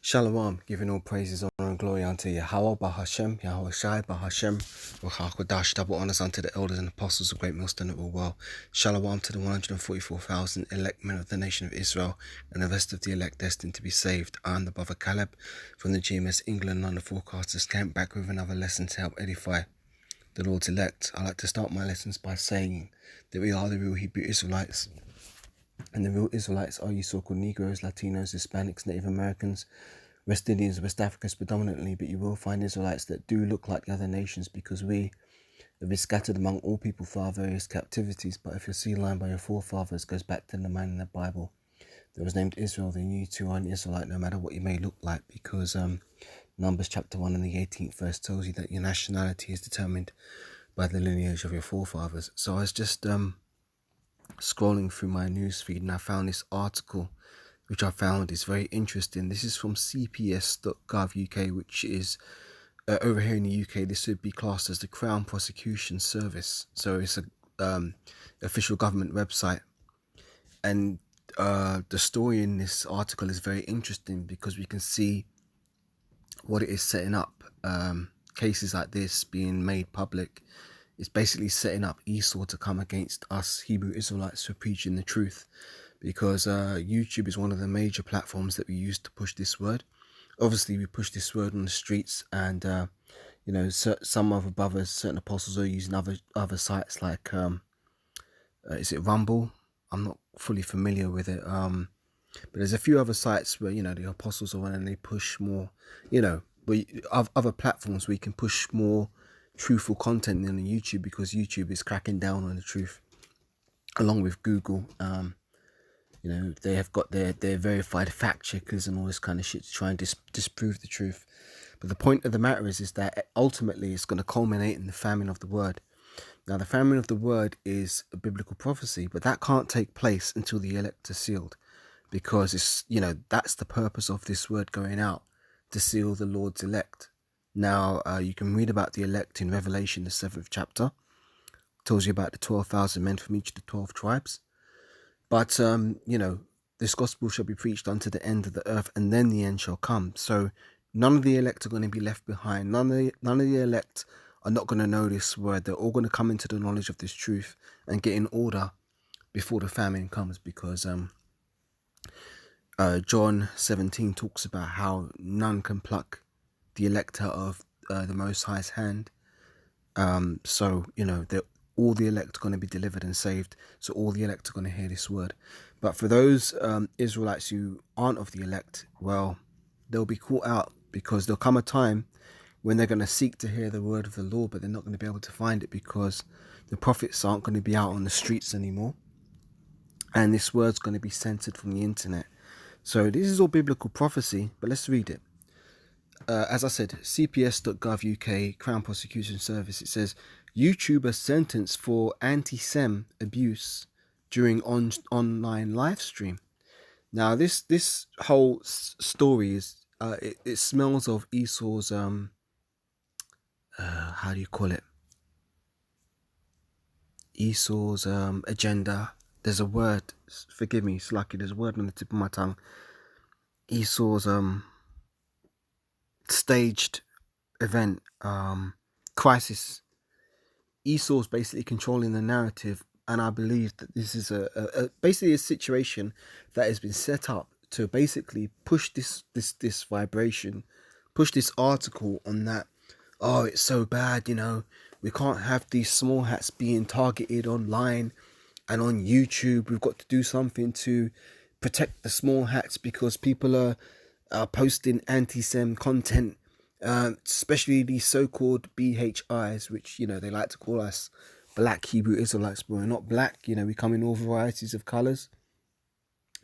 Shalom, giving all praises, honor, and glory unto Yahweh, Bahashem, Yahweh Shai, Bahashem, Ruach double honors unto the elders and apostles of Great Millstone that will well. Shalom to the 144,000 elect men of the nation of Israel and the rest of the elect destined to be saved. I am the brother Caleb from the GMS England London Forecasters Camp, back with another lesson to help edify the Lord's elect. I like to start my lessons by saying that we are the real Hebrew Israelites. And the real Israelites are you so-called Negroes, Latinos, Hispanics, Native Americans, West Indians, West Africans predominantly, but you will find Israelites that do look like the other nations because we have been scattered among all people for our various captivities. But if your seed line by your forefathers goes back to the man in the Bible that was named Israel, then you too are an Israelite no matter what you may look like, because Numbers chapter 1 and the 18th verse tells you that your nationality is determined by the lineage of your forefathers. So I was just scrolling through my newsfeed and I found this article which I found is very interesting. This is from cps.gov UK, which is over here in the UK. This would be classed as the Crown Prosecution Service, so it's a official government website. And the story in this article is very interesting because we can see what it is setting up. Cases like this being made public is basically setting up Esau to come against us Hebrew Israelites for preaching the truth, because YouTube is one of the major platforms that we use to push this word. Obviously, we push this word on the streets, and you know, some other brothers, certain apostles are using other sites like is it Rumble? I'm not fully familiar with it, but there's a few other sites where, you know, the apostles are on and they push more, you know, but other platforms we can push more truthful content than on YouTube, because YouTube is cracking down on the truth, along with Google. You know, they have got their verified fact checkers and all this kind of shit to try and disprove the truth. But the point of the matter is that ultimately it's going to culminate in the famine of the word. Now, the famine of the word is a biblical prophecy, but that can't take place until the elect are sealed, because it's, you know, that's the purpose of this word going out, to seal the Lord's elect. Now, you can read about the elect in Revelation, the 7th chapter. It tells you about the 12,000 men from each of the 12 tribes. But, you know, this gospel shall be preached unto the end of the earth, and then the end shall come. So none of the elect are going to be left behind. None of the elect are not going to know this word. They're all going to come into the knowledge of this truth and get in order before the famine comes, because John 17 talks about how none can pluck the elect out of the Most High's hand. So, you know, all the elect are going to be delivered and saved. So all the elect are going to hear this word. But for those Israelites who aren't of the elect, well, they'll be caught out, because there'll come a time when they're going to seek to hear the word of the Lord, but they're not going to be able to find it because the prophets aren't going to be out on the streets anymore. And this word's going to be censored from the internet. So this is all biblical prophecy, but let's read it. As I said, cps.gov UK, Crown Prosecution Service, it says, YouTuber sentenced for anti-Sem abuse during online live stream. Now, this whole story is, it smells of Esau's, how do you call it? Esau's agenda. There's a word, forgive me, it's lucky, there's a word on the tip of my tongue. Esau's staged event, crisis. Esau's basically controlling the narrative, and I believe that this is basically a situation that has been set up to basically push this vibration, push this article on that. Oh, it's so bad, you know, we can't have these small hats being targeted online and on YouTube. We've got to do something to protect the small hats, because people are posting anti-Sem content, especially these so-called BHIs, which, you know, they like to call us black Hebrew Israelites, but we're not black. You know, we come in all varieties of colors.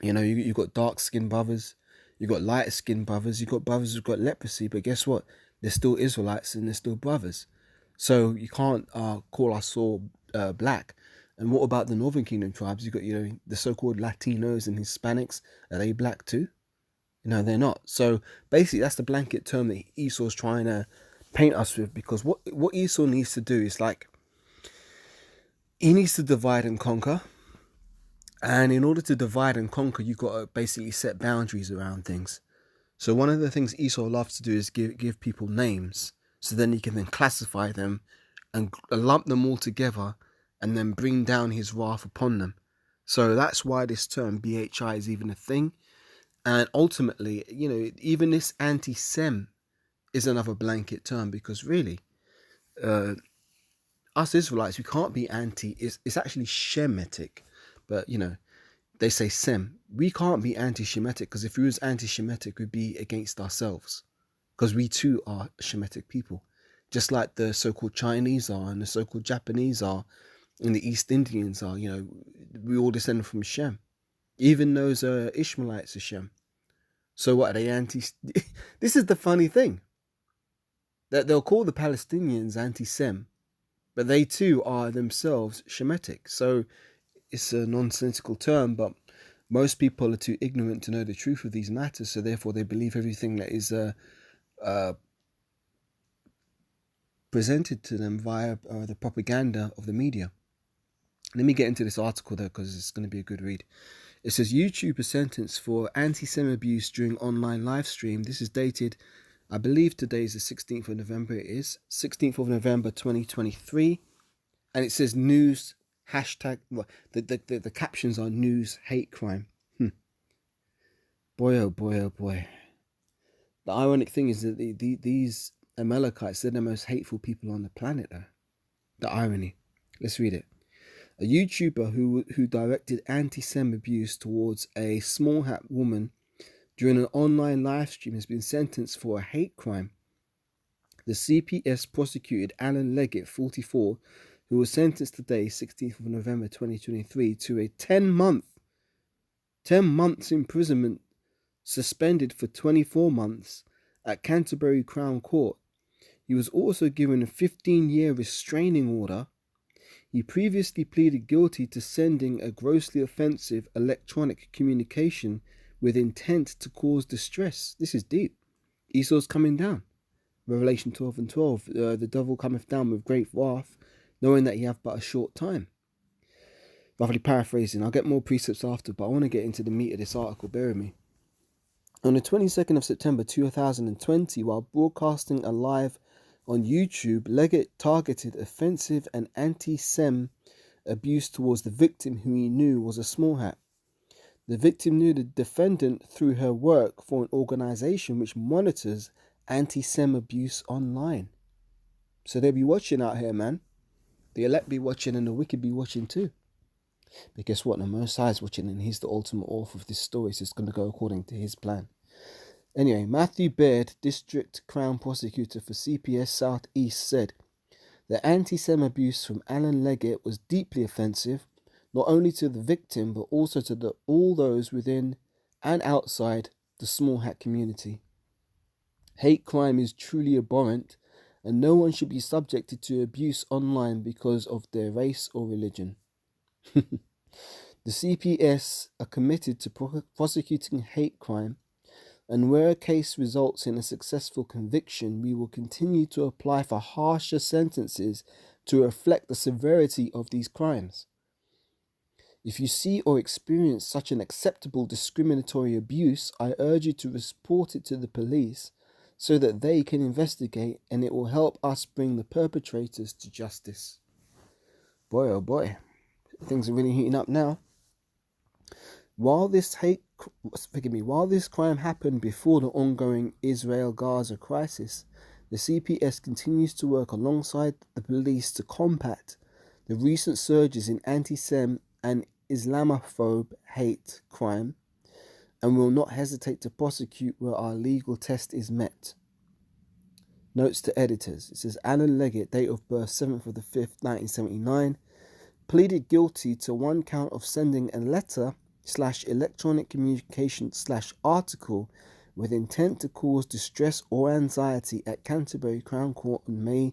You know, you've got dark-skinned brothers, you've got light-skinned brothers, you've got brothers who've got leprosy, but guess what? They're still Israelites and they're still brothers. So you can't call us all black. And what about the Northern Kingdom tribes? You've got, you know, the so-called Latinos and Hispanics. Are they black too? No, they're not. So basically, that's the blanket term that Esau's trying to paint us with, because what Esau needs to do is, like, he needs to divide and conquer. And in order to divide and conquer, you've got to basically set boundaries around things. So one of the things Esau loves to do is give people names, so then he can then classify them and lump them all together and then bring down his wrath upon them. So that's why this term BHI is even a thing. And ultimately, even this anti-Sem is another blanket term, because really, us Israelites, we can't be anti, it's actually Shemitic, but they say Sem. We can't be anti-Shemitic, because if we was anti-Shemitic, we'd be against ourselves, because we too are Shemitic people, just like the so-called Chinese are and the so-called Japanese are and the East Indians are. We all descend from Shem. Even those Ishmaelites are Shem. So what are they anti? This is the funny thing, that they'll call the Palestinians anti-Sem, but they too are themselves Shemitic. So it's a nonsensical term, but most people are too ignorant to know the truth of these matters, so therefore they believe everything that is presented to them via the propaganda of the media. Let me get into this article though, because it's going to be a good read. It says YouTuber sentenced for anti-Sem abuse during online live stream. This is dated, I believe today is the 16th of November. It is 16th of November 2023, and it says news hashtag. Well, the captions are news hate crime. Boy, oh boy, oh boy. The ironic thing is that these Amalekites, they're the most hateful people on the planet, though. The irony. Let's read it. A YouTuber who directed anti-Sem abuse towards a small hat woman during an online live stream has been sentenced for a hate crime. The CPS prosecuted Alan Leggett, 44, who was sentenced today, 16th of November 2023, to a 10 months imprisonment, suspended for 24 months at Canterbury Crown Court. He was also given a 15-year restraining order. He previously pleaded guilty to sending a grossly offensive electronic communication with intent to cause distress. This is deep. Esau's coming down. Revelation 12 and 12. The devil cometh down with great wrath, knowing that he hath but a short time. Roughly paraphrasing. I'll get more precepts after, but I want to get into the meat of this article. Bear with me. On the 22nd of September 2020, while broadcasting a live on YouTube, Leggett targeted offensive and anti-Sem abuse towards the victim, who he knew was a small hat. The victim knew the defendant through her work for an organization which monitors anti-Sem abuse online. So they'll be watching out here, man. The elect be watching and the wicked be watching too. But guess what? The Most High is watching, and he's the ultimate author of this story, so it's going to go according to his plan. Anyway, Matthew Baird, District Crown Prosecutor for CPS South East, said the anti-Sem abuse from Alan Leggett was deeply offensive, not only to the victim, but also to all those within and outside the small hat community. Hate crime is truly abhorrent, and no one should be subjected to abuse online because of their race or religion. The CPS are committed to prosecuting hate crime, and where a case results in a successful conviction, we will continue to apply for harsher sentences to reflect the severity of these crimes. If you see or experience such an acceptable discriminatory abuse, I urge you to report it to the police so that they can investigate, and it will help us bring the perpetrators to justice. Boy, oh boy, things are really heating up now. While this crime happened before the ongoing Israel-Gaza crisis, the CPS continues to work alongside the police to combat the recent surges in anti-Sem and Islamophobe hate crime, and will not hesitate to prosecute where our legal test is met. Notes to editors. It says Alan Leggett, date of birth 7th of the 5th, 1979, pleaded guilty to one count of sending a letter / electronic communication / article with intent to cause distress or anxiety at Canterbury Crown Court on May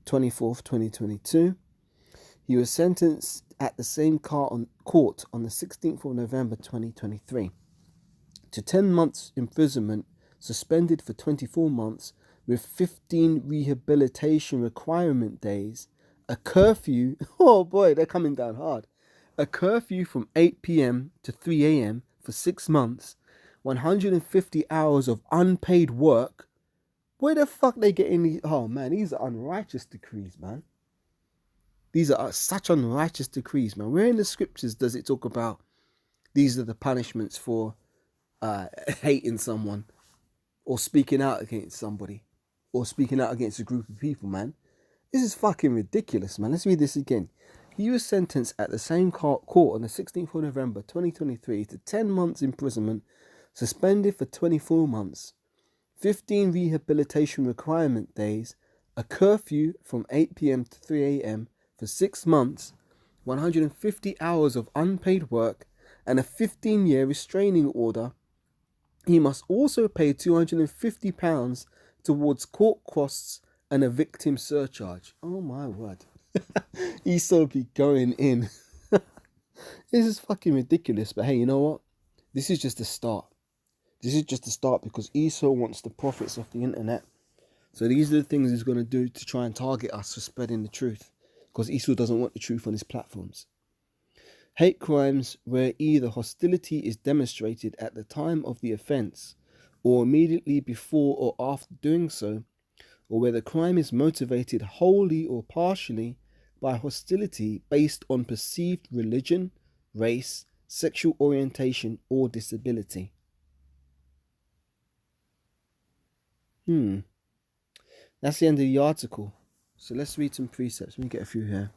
24th, 2022. He was sentenced at the same court on the 16th of November 2023 to 10 months imprisonment, suspended for 24 months with 15 rehabilitation requirement days, a curfew, oh boy, they're coming down hard, a curfew from 8 p.m. to 3 a.m. for 6 months, 150 hours of unpaid work. Where the fuck they getting these? Oh man, these are unrighteous decrees, man. These are such unrighteous decrees, man. Where in the scriptures does it talk about these are the punishments for hating someone or speaking out against somebody or speaking out against a group of people, man? This is fucking ridiculous, man. Let's read this again. He was sentenced at the same court on the 16th of November 2023 to 10 months imprisonment, suspended for 24 months, 15 rehabilitation requirement days, a curfew from 8 p.m. to 3 a.m. for 6 months, 150 hours of unpaid work, and a 15-year restraining order. He must also pay £250 towards court costs and a victim surcharge. Oh my word. Esau be going in. This is fucking ridiculous. But hey, you know what? This is just the start. This is just the start because Esau wants the profits of the internet. So these are the things he's going to do to try and target us for spreading the truth. Because Esau doesn't want the truth on his platforms. Hate crimes where either hostility is demonstrated at the time of the offence or immediately before or after doing so, or where the crime is motivated wholly or partially by hostility based on perceived religion, race, sexual orientation, or disability. That's the end of the article. So let's read some precepts. Let me get a few here.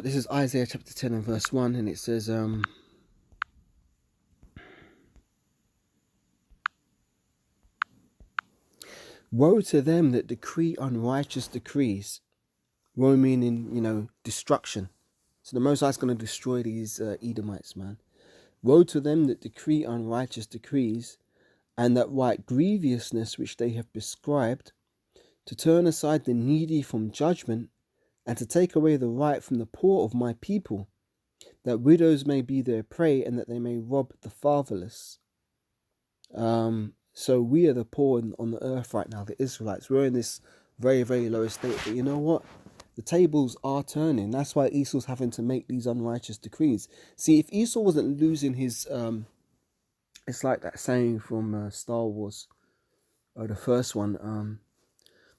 This is Isaiah chapter 10 and verse 1, and it says, woe to them that decree unrighteous decrees. Woe meaning, destruction. So the Most High is going to destroy these Edomites, man. Woe to them that decree unrighteous decrees, and that write grievousness which they have prescribed, to turn aside the needy from judgment, and to take away the right from the poor of my people, that widows may be their prey, and that they may rob the fatherless. So we are the poor on the earth right now, the Israelites. We're in this very, very low state. But you know what? The tables are turning. That's why Esau's having to make these unrighteous decrees. See, if Esau wasn't losing his... it's like that saying from Star Wars, or the first one.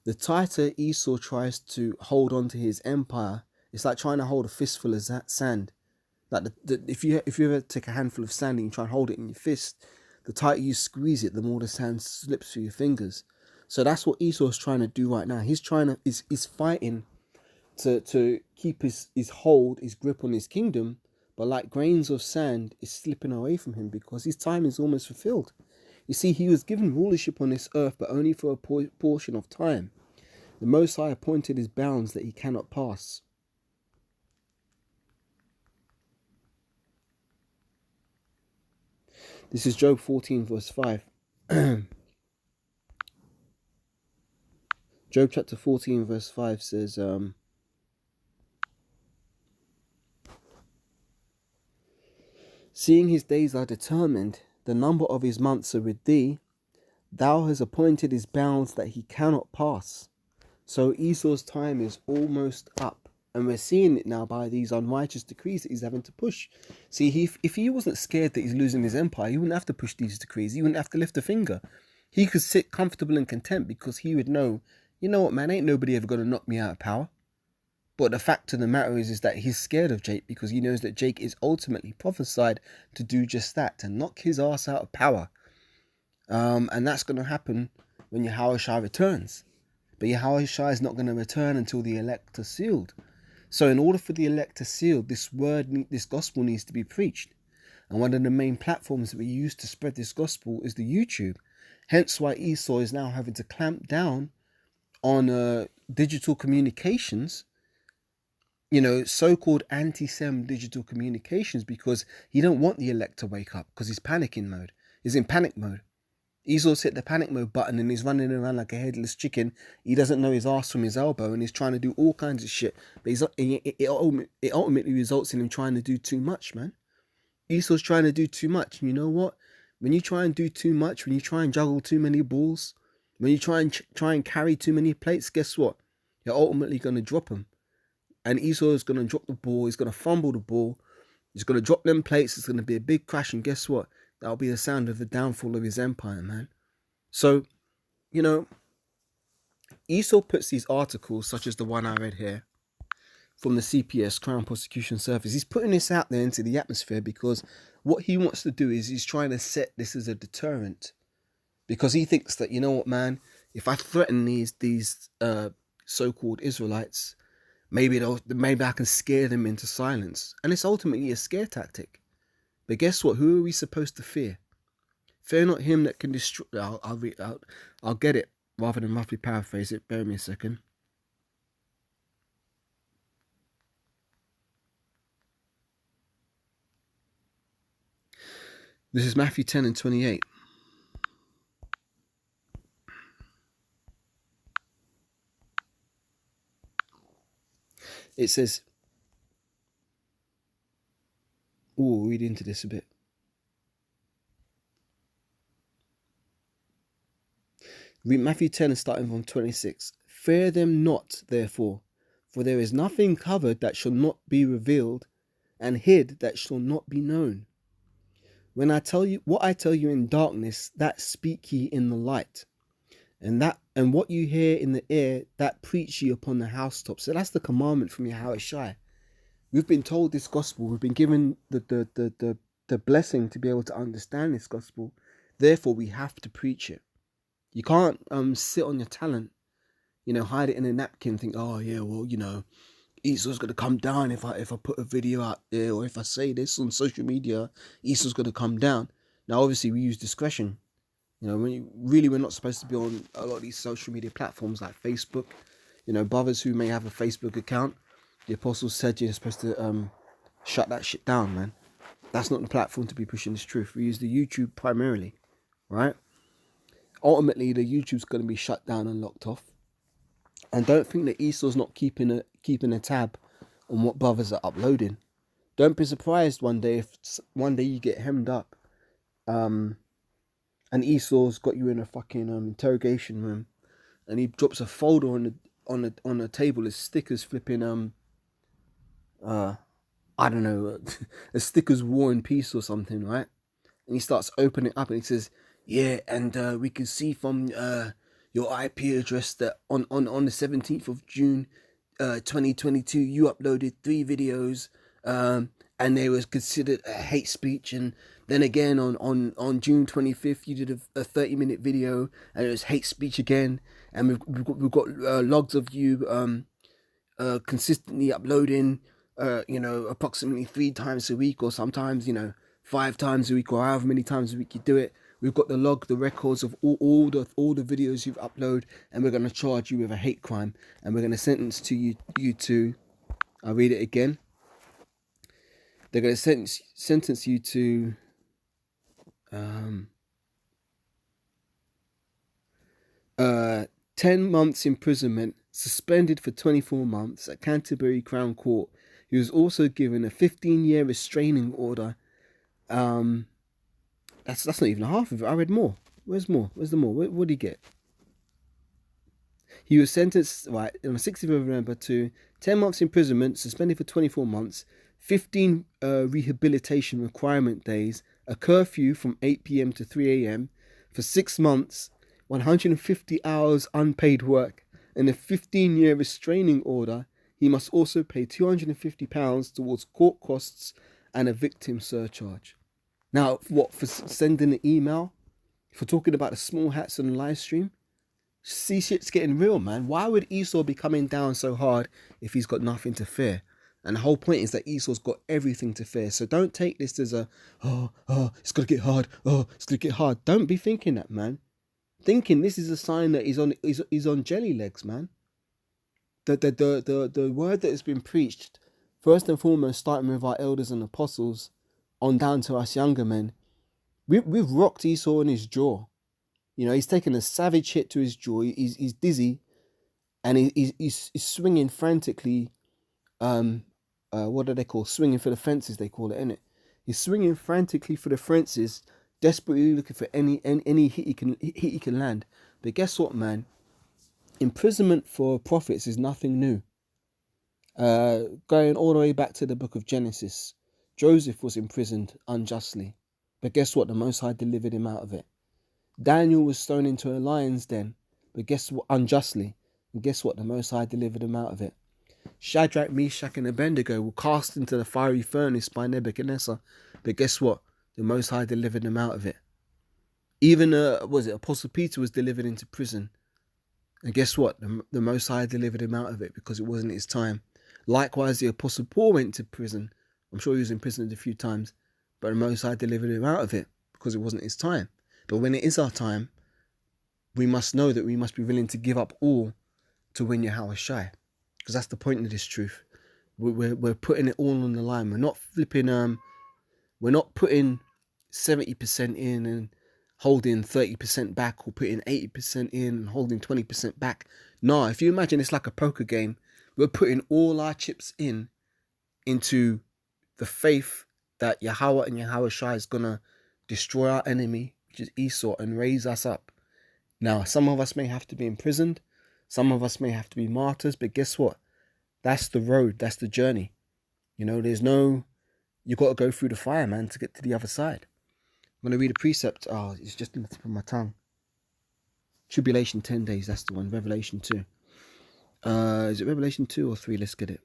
The tighter Esau tries to hold on to his empire, it's like trying to hold a fistful of sand. Like if you ever take a handful of sand and you try and hold it in your fist, the tighter you squeeze it, the more the sand slips through your fingers. So that's what Esau's trying to do right now. He's fighting to keep his hold, his grip on his kingdom, but like grains of sand is slipping away from him because his time is almost fulfilled. You see, he was given rulership on this earth, but only for a portion of time. The Most High appointed his bounds that he cannot pass. This is Job 14 verse 5. Job chapter 14 verse 5 says, seeing his days are determined, the number of his months are with thee, thou hast appointed his bounds that he cannot pass. So Esau's time is almost up. And we're seeing it now by these unrighteous decrees that he's having to push. See, if he wasn't scared that he's losing his empire, he wouldn't have to push these decrees. He wouldn't have to lift a finger. He could sit comfortable and content because he would know, you know what, man, ain't nobody ever going to knock me out of power. But the fact of the matter is that he's scared of Jake because he knows that Jake is ultimately prophesied to do just that, to knock his ass out of power. And that's going to happen when Yahushua returns. But Yahushua is not going to return until the elect are sealed. So in order for the elect to seal, this gospel needs to be preached. And one of the main platforms that we use to spread this gospel is the YouTube. Hence why Esau is now having to clamp down on digital communications, so-called anti-Sem digital communications, because he don't want the elect to wake up because he's panicking mode. He's in panic mode. Esau's hit the panic mode button and he's running around like a headless chicken. He doesn't know his ass from his elbow and he's trying to do all kinds of shit. But it ultimately results in him trying to do too much, man. Esau's trying to do too much. And you know what? When you try and do too much, when you try and juggle too many balls, when you try and carry too many plates, guess what? You're ultimately going to drop them. And Esau is going to drop the ball. He's going to fumble the ball. He's going to drop them plates. It's going to be a big crash. And guess what? That'll be the sound of the downfall of his empire, man. So, you know, Esau puts these articles, such as the one I read here, from the CPS, Crown Prosecution Service. He's putting this out there into the atmosphere because what he wants to do is he's trying to set this as a deterrent. Because he thinks that, you know what, man, if I threaten these so-called Israelites, maybe I can scare them into silence. And it's ultimately a scare tactic. But guess what? Who are we supposed to fear? Fear not him that can destroy. I'll get it rather than roughly paraphrase it. Bear me a second. This is Matthew 10 and 28. It says, we'll read into this a bit. Read Matthew 10 and starting from 26. Fear them not, therefore, for there is nothing covered that shall not be revealed, and hid that shall not be known. When I tell you what I tell you in darkness, that speak ye in the light, and what you hear in the ear, that preach ye upon the housetops. So that's the commandment from Yahweh Shai. We've been told this gospel. We've been given the blessing to be able to understand this gospel. Therefore, we have to preach it. You can't sit on your talent, hide it in a napkin, think, oh yeah, well, Esau's gonna come down if I put a video out there, or if I say this on social media, Esau's gonna come down. Now, obviously, we use discretion. We're not supposed to be on a lot of these social media platforms like Facebook. Brothers who may have a Facebook account, the apostles said you're supposed to shut that shit down, man. That's not the platform to be pushing this truth. We use the YouTube primarily, right? Ultimately, the YouTube's going to be shut down and locked off. And don't think that Esau's not keeping a tab on what brothers are uploading. Don't be surprised one day if one day you get hemmed up, and Esau's got you in a fucking interrogation room, and he drops a folder on the table as stickers flipping I don't know, a stickers War and Peace or something, right? And he starts opening it up and he says, yeah, and we can see from your IP address that on the 17th of June 2022 you uploaded 3 videos, and they was considered a hate speech. And then again on June 25th you did a 30-minute video and it was hate speech again. And we've got logs of you consistently uploading approximately 3 times a week, or sometimes 5 times a week, or however many times a week you do it. We've got the records of all the videos you've uploaded, and we're going to charge you with a hate crime, and we're going to sentence you to, I'll read it again. They're going to sentence you to 10 months imprisonment, suspended for 24 months at Canterbury Crown Court. He was also given a 15-year restraining order. That's not even half of it. I read more. Where's more? Where's the more? What did he get? He was sentenced on the 16th of November to 10 months imprisonment, suspended for 24 months, 15 rehabilitation requirement days, a curfew from 8 p.m. to 3 a.m. for 6 months, 150 hours unpaid work, and a 15-year restraining order. He must also pay £250 towards court costs and a victim surcharge. Now, what, for sending an email? For talking about the small hats on the live stream? See, shit's getting real, man. Why would Esau be coming down so hard if he's got nothing to fear? And the whole point is that Esau's got everything to fear. So don't take this as a, it's going to get hard. It's going to get hard. Don't be thinking that, man. Thinking this is a sign that he's on jelly legs, man. The word that has been preached, first and foremost, starting with our elders and apostles, on down to us younger men, we've rocked Esau in his jaw. He's taken a savage hit to his jaw. He's dizzy, and he's swinging frantically. What do they call swinging for the fences? They call it, innit? He's swinging frantically for the fences, desperately looking for any hit he can land. But guess what, man? Imprisonment for prophets is nothing new. Going all the way back to the book of Genesis, Joseph was imprisoned unjustly, but guess what? The Most High delivered him out of it. Daniel was thrown into a lion's den, but guess what? Unjustly, and guess what? The Most High delivered him out of it. Shadrach, Meshach, and Abednego were cast into the fiery furnace by Nebuchadnezzar, but guess what? The Most High delivered them out of it. Even Apostle Peter was delivered into prison, and guess what? The Most High delivered him out of it because it wasn't his time. Likewise, the Apostle Paul went to prison. I'm sure he was imprisoned a few times, but the Most High delivered him out of it because it wasn't his time. But when it is our time, we must know that we must be willing to give up all to win Yahweh Shai, because that's the point of this truth. We're putting it all on the line. We're not flipping. We're not putting 70% in and holding 30% back, or putting 80% in and holding 20% back. No, if you imagine it's like a poker game, we're putting all our chips into the faith that Yahweh and Yahweh Shai is going to destroy our enemy, which is Esau, and raise us up. Now, some of us may have to be imprisoned. Some of us may have to be martyrs. But guess what? That's the road. That's the journey. You know, you got to go through the fire, man, to get to the other side. I'm going to read a precept. Oh, it's just in the tip of my tongue. Tribulation 10 days. That's the one. Revelation 2. Is it Revelation 2 or 3? Let's get it.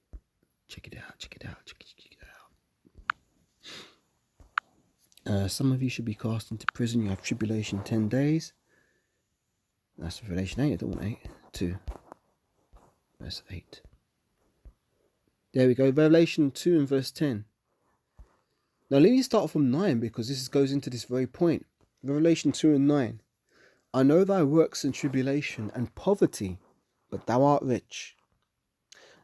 Check it out. Check it out. Check it out. Some of you should be cast into prison. You have tribulation 10 days. That's Revelation 8. I don't want 8. 2. Verse 8. There we go. Revelation 2 and verse 10. Now let me start from 9, because this goes into this very point. Revelation 2 and 9. I know thy works and tribulation and poverty, but thou art rich.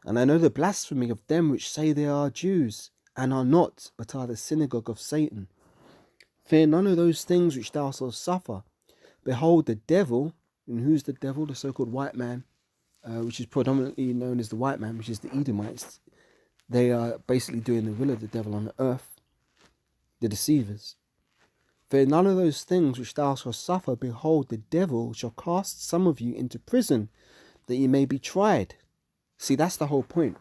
And I know the blasphemy of them which say they are Jews, and are not, but are the synagogue of Satan. Fear none of those things which thou shalt suffer. Behold, the devil, and who's the devil? The so-called white man, which is predominantly known as the white man, which is the Edomites. They are basically doing the will of the devil on the earth, the deceivers. Fear none of those things which thou shalt suffer. Behold, the devil shall cast some of you into prison, that ye may be tried. See, that's the whole point.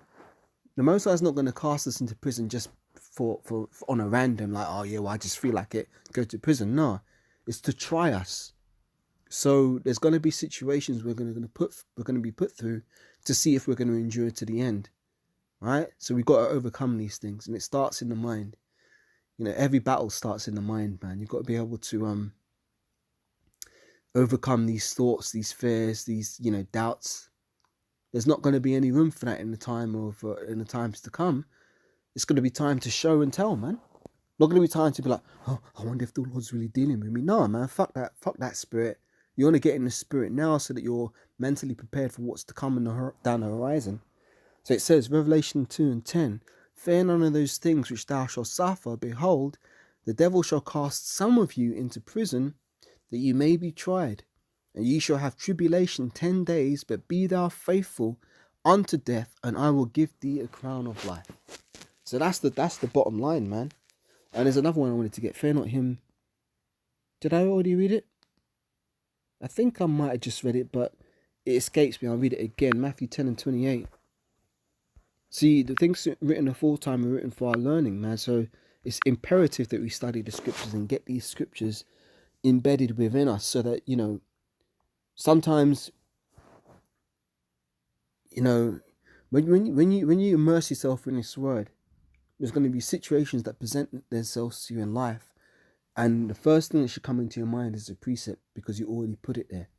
The Most High is not going to cast us into prison just for on a random, like, oh yeah, well, I just feel like it, go to prison. No, it's to try us. So there's going to be situations we're going to be put through to see if we're going to endure to the end, right? So we've got to overcome these things, and it starts in the mind. You know, every battle starts in the mind, man. You've got to be able to overcome these thoughts, these fears, these, you know, doubts. There's not going to be any room for that in the times to come. It's going to be time to show and tell, man. Not going to be time to be like, oh, I wonder if the Lord's really dealing with me. No, man, fuck that spirit. You want to get in the spirit now so that you're mentally prepared for what's to come down the horizon. So it says, Revelation 2 and 10, fear none of those things which thou shalt suffer. Behold, the devil shall cast some of you into prison, that you may be tried. And ye shall have tribulation 10 days, but be thou faithful unto death, and I will give thee a crown of life. So that's the bottom line, man. And there's another one I wanted to get. Fear not him. Did I already read it? I think I might have just read it, but it escapes me. I'll read it again. Matthew 10 and 28. See, the things written aforetime are written for our learning, man. So it's imperative that we study the scriptures and get these scriptures embedded within us, so that, you know, sometimes, you know, when you immerse yourself in this word, there's going to be situations that present themselves to you in life, and the first thing that should come into your mind is a precept, because you already put it there.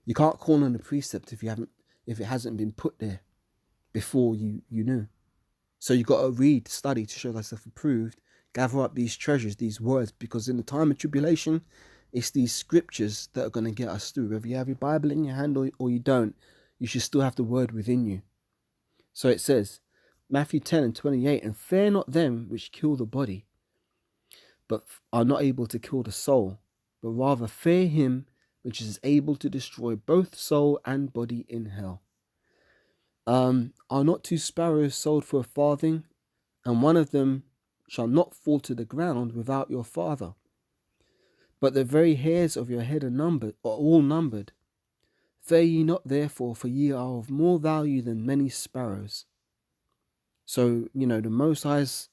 You can't call on the precept if it hasn't been put there before you knew. So you got to read, study to show thyself approved, gather up these treasures, these words, because in the time of tribulation, it's these scriptures that are going to get us through. Whether you have your Bible in your hand or you don't, you should still have the word within you. So it says, Matthew 10 and 28, and fear not them which kill the body, but are not able to kill the soul, but rather fear him which is able to destroy both soul and body in hell. Are not 2 sparrows sold for a farthing, and one of them shall not fall to the ground without your Father? but the very hairs of your head are all numbered. Fear ye not therefore, for ye are of more value than many sparrows. So, the Most High's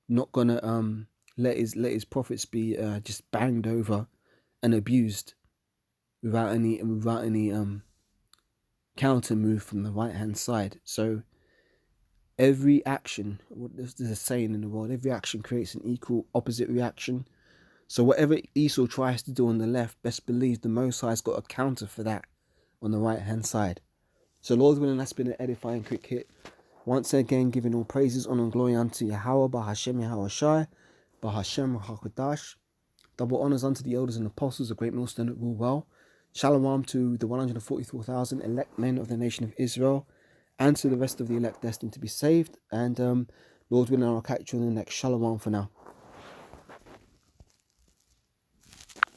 not gonna let his prophets be just banged over and abused without any counter move from the right hand side. So every action, there's a saying in the world, every action creates an equal opposite reaction. So whatever Esau tries to do on the left, best believe the Most High's got a counter for that on the right hand side. So Lord willing, that's been an edifying quick hit. Once again, giving all praises, honor and glory unto Yahweh, Bahashem Yahweh Shai, Bahashem Rahakadash. Double honors unto the elders and apostles, a great millstone that rule well. Shalom to the 144,000 elect men of the nation of Israel, and to the rest of the elect destined to be saved. And Lord willing, I'll catch you in the next Shalom for now.